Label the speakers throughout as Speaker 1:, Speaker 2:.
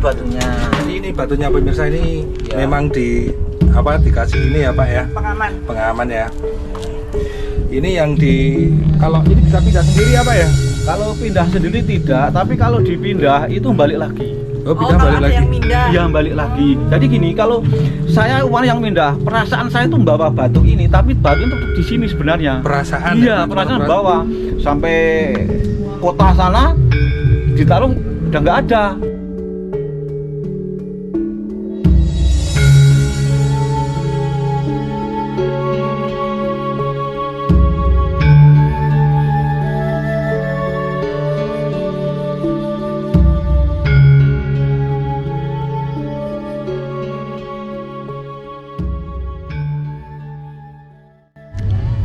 Speaker 1: batunya.
Speaker 2: Jadi ini batunya pemirsa ini
Speaker 1: Ya.
Speaker 2: memang dikasih ini ya Pak ya.
Speaker 3: Pengaman
Speaker 2: Ya. Ini yang kalau ini bisa pindah sendiri apa ya?
Speaker 4: Kalau pindah sendiri tidak, tapi kalau dipindah itu balik lagi.
Speaker 2: Oh, pindah
Speaker 3: kalau
Speaker 2: balik
Speaker 3: ada
Speaker 2: lagi.
Speaker 3: yang pindah.
Speaker 4: Iya balik lagi. Jadi gini, kalau saya orang yang pindah, perasaan saya itu membawa batu ini, tapi batu itu tetap di sini sebenarnya.
Speaker 2: Perasaan.
Speaker 4: Iya, perasaan bawa sampai kota sana ditaruh udah nggak ada.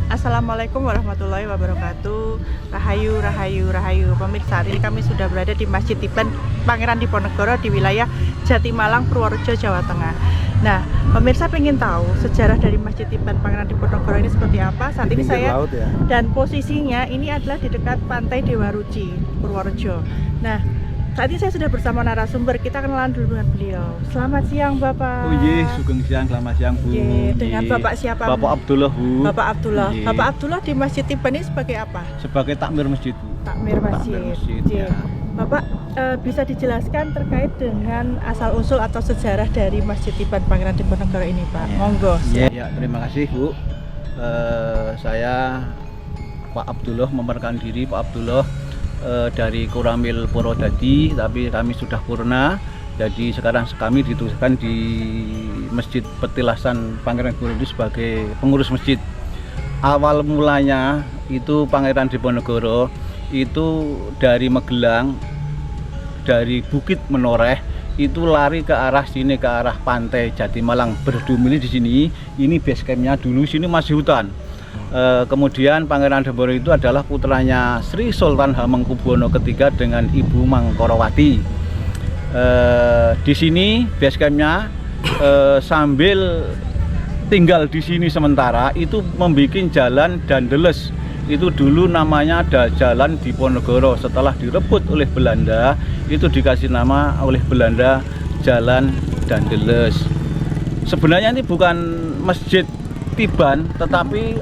Speaker 3: Assalamualaikum warahmatullahi wabarakatuh. Rahayu, rahayu, rahayu. Pemirsa, hari ini kami sudah berada di Masjid Tiban Pangeran Diponegoro di wilayah Jatimalang, Purworejo, Jawa Tengah. Nah, pemirsa pengen tahu sejarah dari Masjid Tiban Pangeran Diponegoro ini seperti apa? Saat ini saya
Speaker 2: laut ya.
Speaker 3: dan posisinya ini adalah di dekat Pantai Dewa Ruci, Purworejo. Nah, saat ini saya sudah bersama narasumber, kita kenalan dulu dengan beliau. Selamat siang Bapak.
Speaker 4: Oh iya, sugeng siang, selamat siang Bu.
Speaker 3: Oke, dengan
Speaker 4: Iya.
Speaker 3: Bapak siapa?
Speaker 4: Bapak Abdullah Bu.
Speaker 3: Bapak Abdullah.
Speaker 4: Iya.
Speaker 3: Bapak Abdullah di Masjid Tiban ini sebagai apa?
Speaker 4: Sebagai takmir masjid Bu.
Speaker 3: Takmir masjid.
Speaker 4: Takmir masjid,
Speaker 3: Oke.
Speaker 4: ya.
Speaker 3: Bapak bisa dijelaskan terkait dengan asal usul atau sejarah dari Masjid Tiban Pangeran Diponegoro ini, Pak?
Speaker 4: Ya.
Speaker 3: Monggo.
Speaker 4: Ya, terima kasih Bu. Saya Pak Abdullah memerkan diri Pak Abdullah dari Koramil Purwodadi, tapi kami sudah purna. Jadi sekarang kami ditugaskan di Masjid Petilasan Pangeran Diponegoro sebagai pengurus masjid. Awal mulanya itu Pangeran Diponegoro itu dari Magelang, dari Bukit Menoreh itu lari ke arah sini, ke arah pantai Jatimalang, berdomini di sini. Ini base campnya dulu, sini masih hutan. Kemudian Pangeran Diponegoro itu adalah putranya Sri Sultan Hamengkubuwono III dengan Ibu Mangkorowati. Di sini base campnya sambil tinggal di sini sementara itu membuat jalan Dandeles. Itu dulu namanya ada Jalan Diponegoro. Setelah direbut oleh Belanda, itu dikasih nama oleh Belanda Jalan Dandeles. Sebenarnya ini bukan Masjid Tiban, tetapi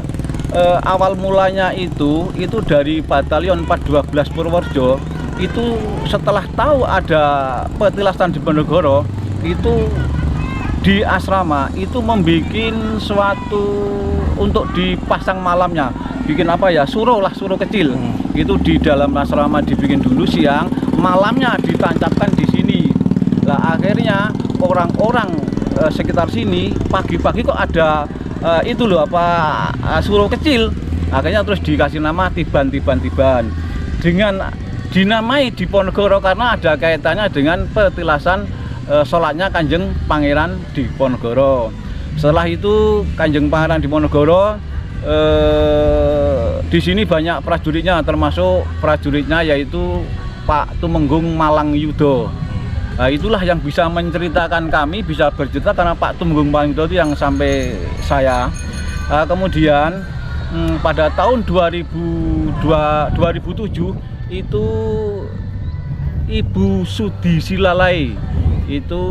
Speaker 4: awal mulanya itu dari Batalion 412 Purworejo. Itu setelah tahu ada Petilasan Diponegoro, itu di asrama itu membuat suatu untuk dipasang malamnya, bikin apa ya, suruh kecil. Itu di dalam asrama dibikin dulu siang, malamnya ditancapkan di sini. Nah akhirnya orang-orang sekitar sini pagi-pagi kok ada itu loh suruh kecil. Akhirnya terus dikasih nama Tiban. Dengan dinamai Diponegoro karena ada kaitannya dengan petilasan sholatnya Kanjeng Pangeran Diponegoro. Setelah itu Kanjeng Pangeran Diponegoro di sini banyak prajuritnya, termasuk prajuritnya yaitu Pak Tumenggung Malang Yudo. Nah, itulah yang bisa menceritakan kami, bisa bercerita karena Pak Tumenggung Malang Yudo itu yang sampai saya. Kemudian pada tahun 2007 itu Ibu Sudi Silalai, itu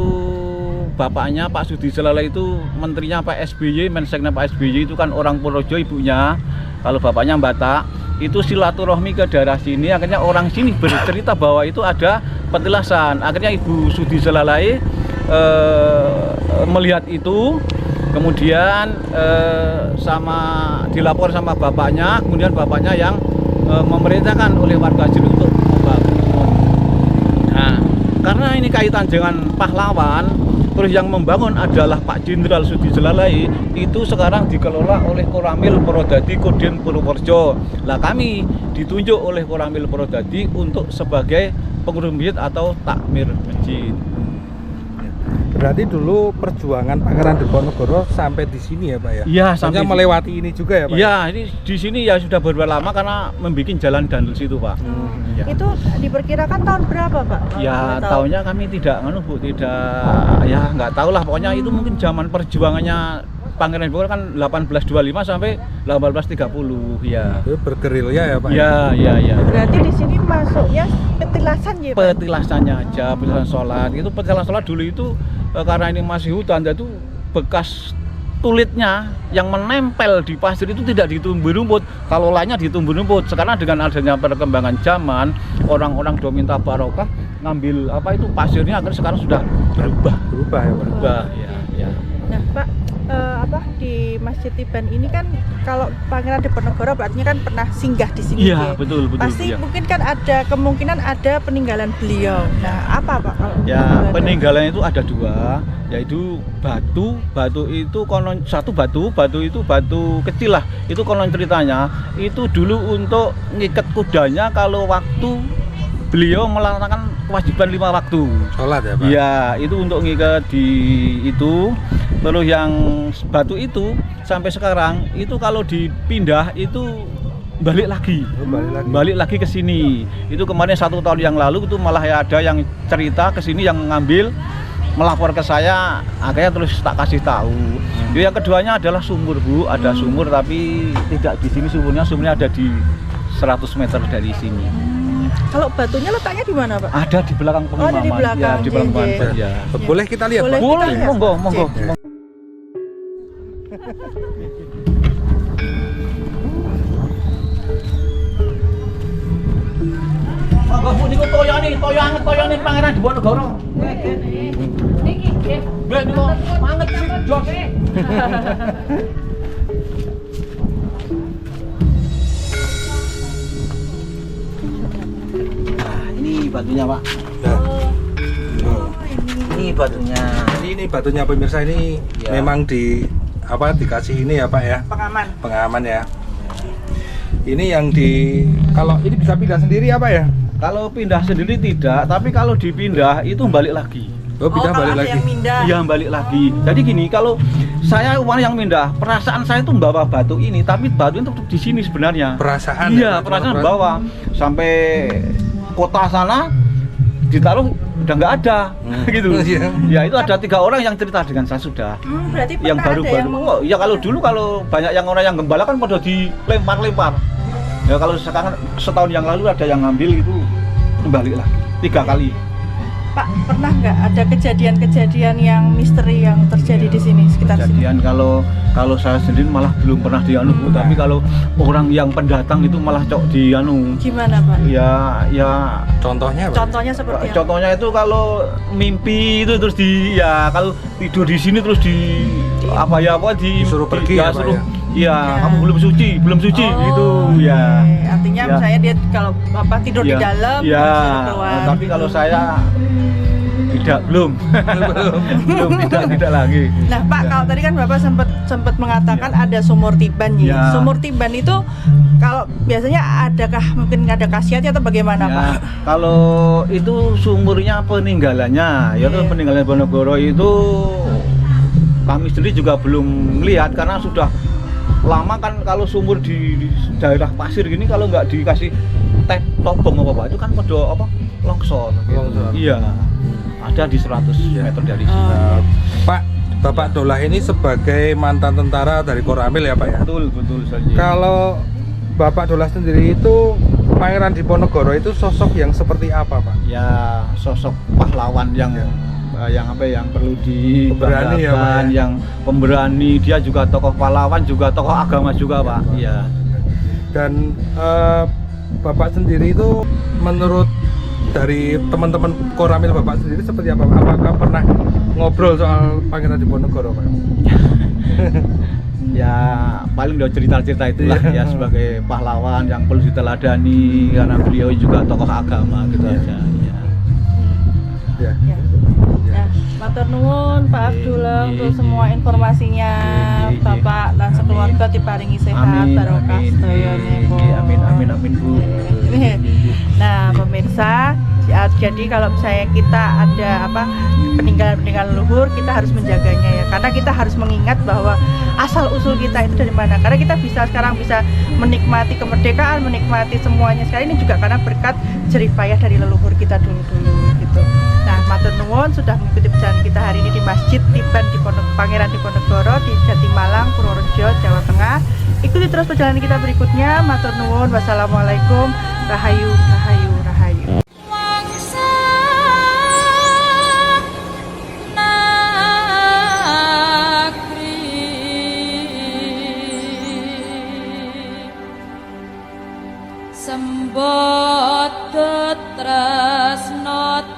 Speaker 4: bapaknya Pak Sudi Silalai itu menterinya Pak SBY, menseknya Pak SBY itu kan orang Purworejo ibunya, kalau bapaknya Batak. Itu silaturahmi ke daerah sini, akhirnya orang sini bercerita bahwa itu ada petilasan. Akhirnya Ibu Sudi Silalai melihat itu, kemudian dilapor sama bapaknya, kemudian bapaknya yang memerintahkan oleh warga sini untuk membangun. Nah, karena ini kaitan dengan pahlawan, terus yang membangun adalah Pak Jenderal Sudi Silalai, itu sekarang dikelola oleh Koramil Purwodadi Kodim Purworejo. Nah, kami ditunjuk oleh Koramil Purwodadi untuk sebagai pengurus masjid atau takmir masjid.
Speaker 2: Berarti dulu perjuangan Pangeran Diponegoro sampai di sini ya Pak ya?
Speaker 4: Iya, sampai
Speaker 2: melewati ini juga ya Pak?
Speaker 4: Iya, ini di sini ya sudah beberapa lama karena membuat jalan Dandeles itu Pak. Ya.
Speaker 3: Itu diperkirakan tahun berapa Pak?
Speaker 4: Ya tahunnya kami tidak, tidak, ya nggak tahu lah. Pokoknya itu mungkin zaman perjuangannya Pangeran Diponegoro kan 1825 sampai 1830 ya.
Speaker 2: Itu bergerilya ya Pak?
Speaker 4: Ya.
Speaker 3: Berarti di sini masuknya petilasan ya Pak?
Speaker 4: Petilasannya aja, petilasan sholat. Itu petilasan sholat dulu itu karena ini masih hutan, itu bekas tulitnya yang menempel di pasir itu tidak ditumbuh rumput. Kalau lainnya ditumbuh rumput. Sekarang dengan adanya perkembangan zaman, orang-orang do minta barokah ngambil itu pasirnya, agar sekarang sudah berubah
Speaker 2: ya Pak?
Speaker 4: Berubah ya.
Speaker 3: Nah Pak, di Masjid Tiban ini kan kalau Pangeran Diponegoro berarti kan pernah singgah di sini
Speaker 4: Iya, betul.
Speaker 3: Pasti
Speaker 4: Ya.
Speaker 3: mungkin kan ada kemungkinan ada peninggalan beliau. Nah, apa Pak kalau
Speaker 4: Ya, peninggalan itu ada 2, yaitu batu itu konon satu batu itu batu kecil lah. Itu konon ceritanya itu dulu untuk ngikat kudanya kalau waktu beliau melaksanakan kewajiban 5 waktu.
Speaker 2: Sholat ya Pak?
Speaker 4: Iya, itu untuk ngikat di itu. Terus yang batu itu sampai sekarang itu kalau dipindah itu balik lagi. Balik lagi ke sini. Itu kemarin 1 tahun yang lalu itu malah ada yang cerita ke sini, yang ngambil melapor ke saya, akhirnya terus tak kasih tahu. Yang keduanya adalah sumur Bu, ada sumur tapi tidak di sini sumurnya ada di 100 meter dari sini.
Speaker 3: Kalau batunya letaknya di mana Pak?
Speaker 4: Ada di belakang pengimaman.
Speaker 3: Ada di belakang,
Speaker 4: Ya, di belakang pengimaman. Ya.
Speaker 2: Boleh kita lihat
Speaker 3: Boleh.
Speaker 2: Pak?
Speaker 4: Boleh,
Speaker 3: Kita lihat.
Speaker 4: monggo.
Speaker 2: Ya.
Speaker 4: Monggo Bu, niku toyo anget Pangeran Diponegoro.
Speaker 1: Niki nggih.
Speaker 4: Blek niku manget sih jos. Ini batunya Pak.
Speaker 2: Ya.
Speaker 4: Ini batunya.
Speaker 2: Ini batunya pemirsa, ini
Speaker 4: Ya.
Speaker 2: memang dikasih ini ya Pak ya,
Speaker 3: Pengaman.
Speaker 2: pengaman ya. Ini yang kalau ini bisa pindah sendiri apa ya?
Speaker 4: Kalau pindah sendiri tidak, tapi kalau dipindah itu balik lagi.
Speaker 2: Oh, pindah
Speaker 3: kalau
Speaker 2: balik
Speaker 3: ada
Speaker 2: lagi.
Speaker 3: yang mindah.
Speaker 4: Iya, balik lagi. Jadi gini, kalau saya orang yang mindah, perasaan saya itu bawa batu ini, tapi batu itu tetap di sini sebenarnya.
Speaker 2: Perasaan.
Speaker 4: Iya,
Speaker 2: ya,
Speaker 4: perasaan bawa sampai kota sana ditaruh udah nggak ada gitu.
Speaker 2: Iya.
Speaker 4: Ya itu ada 3 orang yang cerita dengan saya sudah.
Speaker 3: Berarti
Speaker 4: Yang
Speaker 3: pernah ada
Speaker 4: baru-baru. Oh, ya kalau dulu kalau banyak yang orang yang gembala kan pada dilempar-lempar. Ya kalau sekarang setahun yang lalu ada yang ngambil itu kembali lagi 3 kali.
Speaker 3: Pak, pernah nggak ada kejadian-kejadian yang misteri yang terjadi di sini sekitar sini?
Speaker 4: Kejadian kalau saya sendiri malah belum pernah dianu, tapi kalau orang yang pendatang itu malah dianu.
Speaker 3: Gimana Pak?
Speaker 4: Ya
Speaker 2: Contohnya Pak?
Speaker 3: Contohnya seperti apa?
Speaker 4: contohnya itu kalau mimpi itu terus kalau tidur di sini terus
Speaker 2: Disuruh pergi ya, Pak,
Speaker 4: suruh,
Speaker 2: ya?
Speaker 4: iya,
Speaker 3: Ya.
Speaker 4: kamu belum suci gitu
Speaker 3: oke.
Speaker 4: ya.
Speaker 3: Artinya
Speaker 4: Ya.
Speaker 3: misalnya dia kalau tidur di
Speaker 4: Ya.
Speaker 3: dalam
Speaker 4: Ya,
Speaker 3: disuruh keluar.
Speaker 4: tapi kalau saya belum tidak lagi.
Speaker 3: Nah Pak, kalau tadi kan Bapak sempat mengatakan ada sumur Tiban ya.
Speaker 4: Ya.
Speaker 3: Sumur Tiban itu kalau biasanya mungkin ada khasiatnya atau bagaimana Pak?
Speaker 4: Ya, kalau itu sumurnya peninggalannya, yaitu
Speaker 3: Iya.
Speaker 4: peninggalan Diponegoro itu kami sendiri juga belum melihat karena sudah lama kan. Kalau sumur di daerah pasir gini kalau nggak dikasih tobong apa itu kan pada longsor.
Speaker 2: Longsor.
Speaker 4: Iya, ada di 100 meter dari sini.
Speaker 2: Pak, Bapak Dolah ini sebagai mantan tentara dari Koramil ya Pak ya?
Speaker 4: Betul saja.
Speaker 2: Kalau Bapak Dolah sendiri itu Pangeran Diponegoro itu sosok yang seperti apa Pak?
Speaker 4: Ya sosok pahlawan yang perlu
Speaker 2: Pemberani ya, Pak,
Speaker 4: dibanggakan,
Speaker 2: ya?
Speaker 4: yang pemberani. Dia juga tokoh pahlawan, juga tokoh agama juga Pak. Iya.
Speaker 2: Dan Bapak sendiri itu menurut dari teman-teman Koramil Bapak sendiri seperti apa Pak? Apakah pernah ngobrol soal Pangeran Diponegoro Pak?
Speaker 4: Ya paling udah cerita-cerita itulah ya, sebagai pahlawan yang perlu diteladani karena beliau juga tokoh agama gitu aja. Ya.
Speaker 2: Ya.
Speaker 3: Nah, matur nuwun Pak Abdullah untuk semua informasinya. Bapak dan sekeluarga diparingi sehat, barokah sedayane Bu.
Speaker 4: Amin Bu.
Speaker 3: Nah, pemirsa, jadi kalau misalnya kita ada peninggalan-peninggalan leluhur, kita harus menjaganya ya. Karena kita harus mengingat bahwa asal usul kita itu dari mana. Karena kita sekarang bisa menikmati kemerdekaan, menikmati semuanya. Sekarang ini juga karena berkat jerih payah dari leluhur kita dulu-dulu gitu. Nah, Matur nuwun sudah mengikuti perjalanan kita hari ini di Masjid Tiban di Pangeran Diponegoro di Jatimalang, Purworejo, Jawa Tengah. Ikuti terus perjalanan kita berikutnya. Matur nuwun. Wassalamualaikum. Rahayu, rahayu, rahayu.
Speaker 1: Sembot tresno